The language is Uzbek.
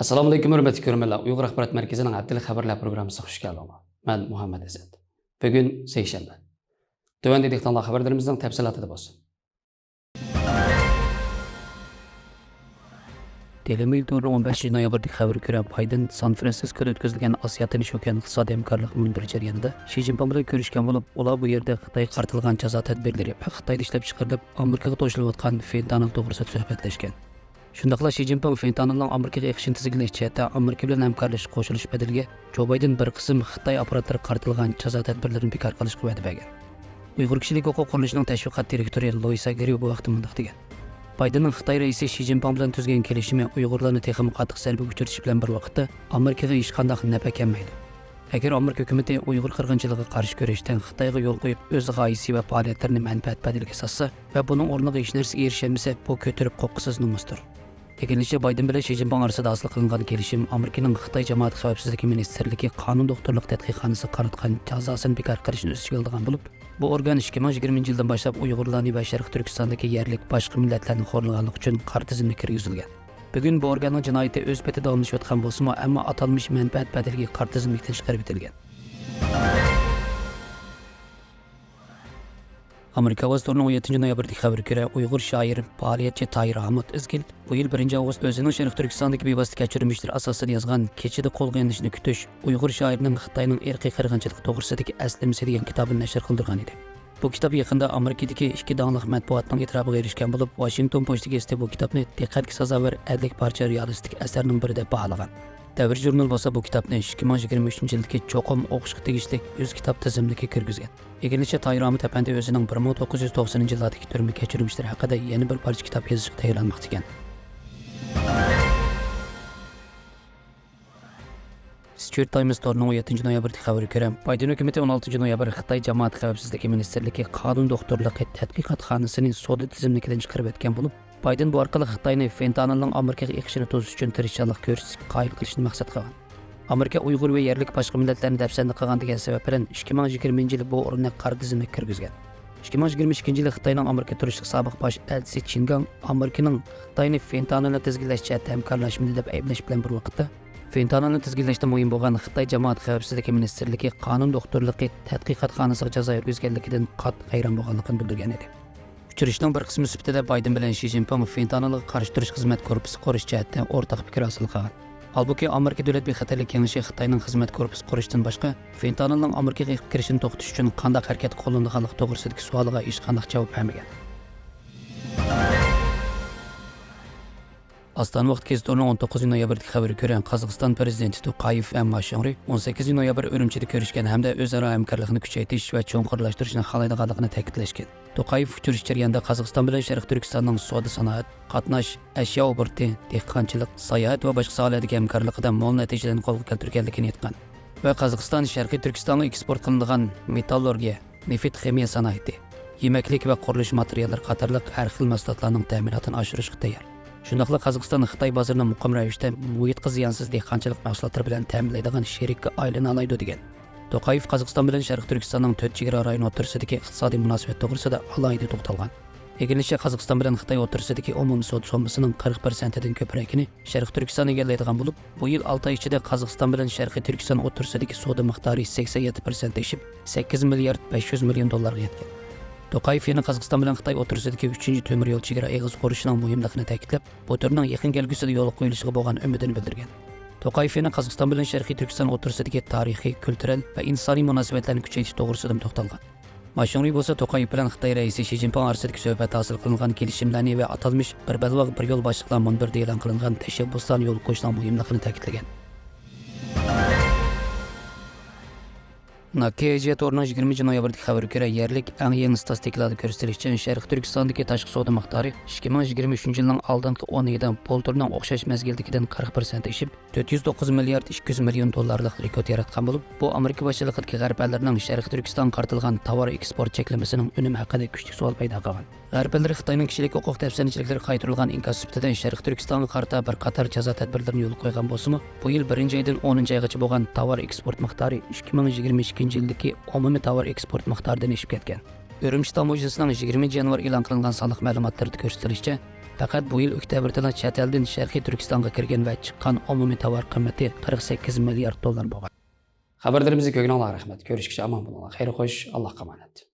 Assalomu alaykum hurmatli ko'ruvchilar. Uyg'ur axborot markazining haftalik xabarlar programmasiga xush keldinglar. Men Muhammad Azad. Bugun seshanba. Tövəndə diqqətlə xəbərlərimizin təfsilatı da olsun. Televizyonda 15 noyabrdagi xabar ko'ra Biden San Fransiskoda o'tkazilgan Osiyo Tinch okeani iqtisodiy hamkorlik munbir jarayonida Shi Jinping bilan ko'rishgan bo'lib, ular bu yerda Xitoy qartilgan jazo tadbirlari va Xitoyda ishlab chiqarilib Amerikaga to'shilayotgan fentanyl to'g'risida suhbatlashgan. Shundaqla Shi Jinping fentanylning Amerikaga eqishini tizginlash jihatda Amerika bilan hamkorlashib qo'shilish badaliga Joe Biden bir qism Xitoy apparatlari qartilgan jazo tadbirlarini bekor qilishga va'da bergan. Uyg'ur kishilik huquq qurilishining tashviqot direktori Loisa Geri bu vaqtda mundaq degan. Bidenning Xitoy raisi Shi Jinping bilan tuzgan kelishimi Uyg'urlarni texnik qattiq salbiy uchratish bilan bir vaqtda Amerikaga hech qanday naf kelmaydi. Agar Amerika hukumati Uyg'ur qirg'inchiligiga qarshi kurashdan Xitoyga yo'l qo'yib o'z g'oyasi va faoliyatlarini manfaat badaliga sotsa va buning o'rniga hech narsaga erishilmasa, bu ko'tarib qo'qqisiz nomusdir. Tekinlikcha Biden bilan Shi Jinping orasida hosil qilingan kelishim Amerikaning Xitoy jamoat xavfsizligi ministrligi qonun doktorlik tadqiqotxonasi qaratgan jazosini bekor qilishni o'z ichiga olgan bo'lib, bu organ 2020 yildan boshlab Uyg'urlarni va Sharq Turkistondagi yerlik boshqa millatlarni xo'rlaganlik uchun qora tizimga kirgizilgan. Bugun bu organning jinoyati o'z betida davomlashayotgan bo'lsa-mu, ammo atalmish manfaat badaliga qora tizimlikdan chiqarib etilgan. Amerika Avstraliyaning 17 noyabrdagi xabarga ko'ra, Uyg'ur shoir, faoliyatchi Tahir Ahmad Izgil bu yil 1-avgust o'zining Sharq Turkistondagi bevosita kechirmishlar asosida yozgan Kechida qo'lga ilinishni kutish Uyg'ur shoirining Xitoyning irqiy qirg'inchiligi to'g'risidagi aslimasi degan kitobini nashr qildirgan edi. Bu kitob yaqinda Amerikadagi ikki donliq matbuotning e'tirofiga erishgan bo'lib, Washington Post gazetasi bu kitobni diqqatga sazovor adlik parcha realistik asarning biri deb baholagan. Davr jurnal bo'lsa bu kitobni 2023 yildagi cho'qim o'qishga tegishli o'z kitob tizimligiga kirgizgan. Eginlikcha Tahir Ahmad apandi o'zining 1990 yillardagi turma kechirmishlari haqida yana bir parcha kitob yozishga tayyorlanmoqda ekan. Stewart Times Torning 17 noyabrdagi xabarga ko'ra, Biden hukumati 16 noyabr Xitoy jamoat xavfsizligi ministrligi qonun doktorligi tadqiqotxonasining sodi tizimligidan chiqarib etgan bo'lib, Biden bu orqali Xitoyni fentanylning Amerikaga eqishini to'sish uchun tirishchilik ko'rsatib qoyil qilishni maqsad qilgan. Amerika Uyg'ur va yerlik boshqa millatlarni dafsanda qilgan degan sabab bilan 2020 yili bu o'rinni qora tizimga kirgizgan. 2022 yili Xitoyning Amerika turishlik sobiq bosh elchisi Chingang Amerikaning Xitoyni fentanylni tizginlash jihatda hamkorlashmadi deb ayblash bilan bir vaqtda fentanylni tizginlashda muhim bo'lgan Xitoy jamoat xavfsizligi ministrligi qonun doktorligi tadqiqotxonasiga jazo yurgizganligidan qattiq hayron bo'lganligini bildirgan edi. Uchrashuvning bir qismi sifatida Biden bilan Shi Jinping fentanylga qarshi turish xizmat korpusi qurish jihatda o'rtaq fikr hosil qilgan. Halbuki Amerika Davlat bexatarlik kengashi Xitoyning xizmat korpusi qurishdan boshqa fentanylning Amerikaga kirishini to'xtatish uchun qanday harakat qo'llanganligi to'g'risidagi savoliga hech qanday javob bermagan. Astana vaqt kezdorning 19 noyabrdagi xabarga ko'ra, Qozog'iston prezidenti To'qayev va Mashonri 18 noyabr Urumchida ko'rishgan hamda o'zaro hamkorlikni kuchaytirish va cho'nqurlashtirishni xohlaydiganligini ta'kidlashgan. To'qayev uchrashuv jarayonida Qozog'iston bilan Sharq Turkistonning savdo sanoat, qatnash, ashyo obrti, dehqonchilik, sayohat va boshqa sohalardagi hamkorlikda mo'l natijalarni qo'lga keltirganligini aytgan. Va Qozog'iston Sharqiy Turkistonga eksport qilinadigan metallurgiya, neft ximiya sanoati, yemaklik va qurilish materiallari qatorliq har xil mahsulotlarning ta'minotini oshirishga tayyor. Shundaqla Qozog'iston Xitoy bozorini muqim ravishda muhitga ziyonsiz dehqonchilik mahsulotlari bilan ta'minlaydigan sherikka aylana oladi degan. To'qayev Qozog'iston bilan Sharq Turkistonning 4 chegara rayoni o'rtasidagi iqtisodiy munosabat to'g'risida alohida to'xtalgan. Eginlikcha Qozog'iston bilan Xitoy o'rtasidagi umumiy savdo sommasining 40%dan ko'pragini Sharq Turkiston egallaydigan bo'lib, bu yil 6 oy ichida Qozog'iston bilan Sharqiy Turkiston o'rtasidagi savdo miqdori 87% oshib, 8 milliard 500 million dollarga yetgan. To'qayev yana Qozog'iston bilan Xitoy o'rtasidagi 3-temir yo'l chegara eg'iz qurishining muhimligini ta'kidlab, bu turning yaqin kelgusida yo'l qo'yilishiga bo'lgan umidini bildirgan. To'qayev yana Qozog'iston bilan Sharqiy Turkiston o'rtasidagi tarixiy, kultural va insoniy munosabatlarni kuchaytirish to'g'risida to'xtalgan. Mashonri bo'lsa To'qayev bilan Xitoy raisi Shi Jinping orasidagi suhbat hosil qilingan kelishimlarni va atalmish bir balvoq bir yo'l boshliqlar munbirda e'lon qilingan tashabbuslarni yo'l qo'yishning muhimligini ta'kidlagan. Nakeja Torning 20 noyabrdagi xabarga ko'ra, yerlik eng yangi statistiklarda ko'rsatilishicha, Sharq Turkistondagi tashqi savdo miqdori 2023 yilning oldingi 10 oyidan polturning o'xshash mezgildagidan 40% oshib, 409 milliard 200 million dollarlik rekord yaratgan bo'lib, bu Amerika boshchiligidagi g'arb ellarining Sharq Turkiston qartilgan tovar eksport cheklamasining unumi haqida kuchli savol paydo qilgan. G'arb ellari Xitoyning kishilik huquq tafsirchilikları qaytarilgan inkas sifatida Sharq Turkistonga qarata bir qator jazo tadbirlarini yo'l qo'ygan bo'lsa-mu, bu yil 1-oydan 10-oygacha bo'lgan tovar eksport miqdori 2022 yildagi umumiy tovar eksport miqdoridan oshib ketgan. Urumchi Tamojasining 20 yanvar e'lon qilingan soliq ma'lumotlarida ko'rsatilishicha, Faqat bu yil oktyabrda chet eldan Sharqiy Turkistonga kirgan va chiqqan umumiy tovar qiymati 48 milliard dollar bo'lgan. Xabarlarimizni ko'rganingizga rahmat. Ko'rishguncha omon bo'linglar. Xayr xo'sh, Allohga omonat.